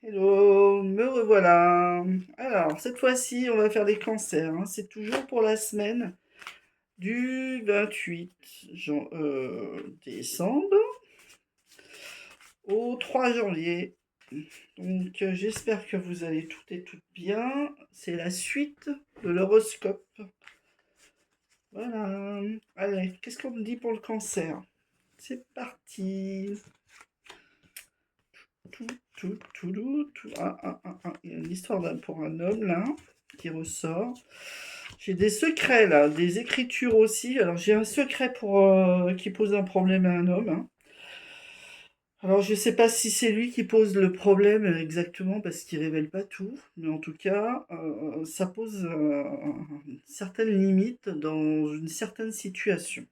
Hello, me revoilà. Alors, cette fois-ci, on va faire des cancers, hein. C'est toujours pour la semaine du 28 décembre au 3 janvier. Donc, j'espère que vous allez toutes et toutes bien. C'est la suite de l'horoscope. Voilà. Allez, qu'est-ce qu'on me dit pour le cancer? C'est parti. Tout. Il y a une histoire pour un homme là qui ressort. J'ai des secrets là, des écritures aussi. Alors j'ai un secret pour qui pose un problème à un homme, hein. Alors je sais pas si c'est lui qui pose le problème exactement parce qu'il révèle pas tout, mais en tout cas ça pose une certaine limite dans une certaine situation.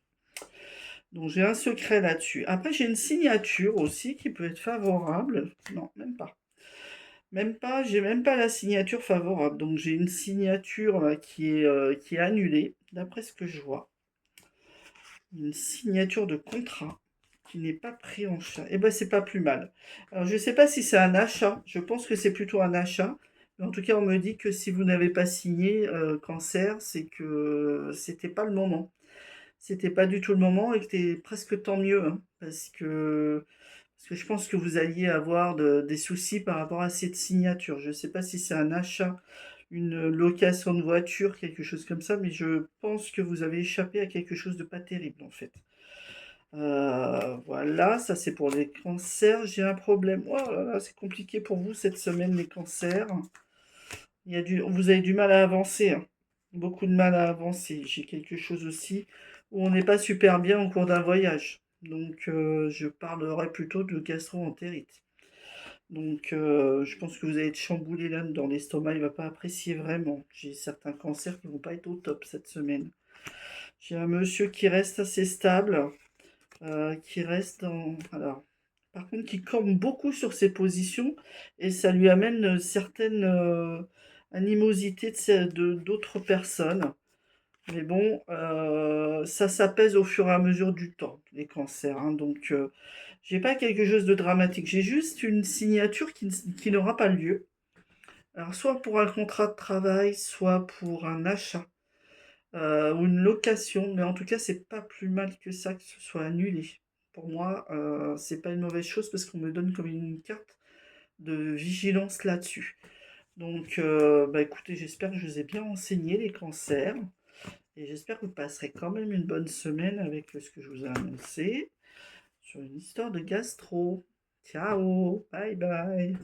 Donc j'ai un secret là-dessus. Après j'ai une signature aussi qui peut être favorable. Non, même pas. Même pas, j'ai même pas la signature favorable. Donc j'ai une signature là, qui est annulée, d'après ce que je vois. Une signature de contrat qui n'est pas pris en charge. Eh ben c'est pas plus mal. Alors je sais pas si c'est un achat. Je pense que c'est plutôt un achat. Mais en tout cas, on me dit que si vous n'avez pas signé cancer, c'est que c'était pas le moment. C'était pas du tout le moment et que c'était presque tant mieux, hein, parce que je pense que vous alliez avoir des soucis par rapport à cette signature. Je ne sais pas si c'est un achat, une location de voiture, quelque chose comme ça, mais je pense que vous avez échappé à quelque chose de pas terrible en fait. Voilà, ça c'est pour les cancers. J'ai un problème. Oh là là, c'est compliqué pour vous cette semaine, les cancers. Vous avez du mal à avancer, hein. Beaucoup de mal à avancer. J'ai quelque chose aussi où on n'est pas super bien au cours d'un voyage. Donc, je parlerai plutôt de gastro-entérite. Donc, je pense que vous allez être chamboulé là dans l'estomac. Il va pas apprécier vraiment. J'ai certains cancers qui vont pas être au top cette semaine. J'ai un monsieur qui reste assez stable, qui reste dans. Alors, par contre, qui campe beaucoup sur ses positions et ça lui amène certaines animosités d'autres personnes. Mais bon, ça s'apaise au fur et à mesure du temps, les cancers, hein. Donc, j'ai pas quelque chose de dramatique. J'ai juste une signature qui n'aura pas lieu. Alors, soit pour un contrat de travail, soit pour un achat ou une location. Mais en tout cas, c'est pas plus mal que ça que ce soit annulé. Pour moi, c'est pas une mauvaise chose parce qu'on me donne comme une carte de vigilance là-dessus. Donc, bah écoutez, j'espère que je vous ai bien enseigné les cancers. Et j'espère que vous passerez quand même une bonne semaine avec ce que je vous ai annoncé sur une histoire de gastro. Ciao, bye bye.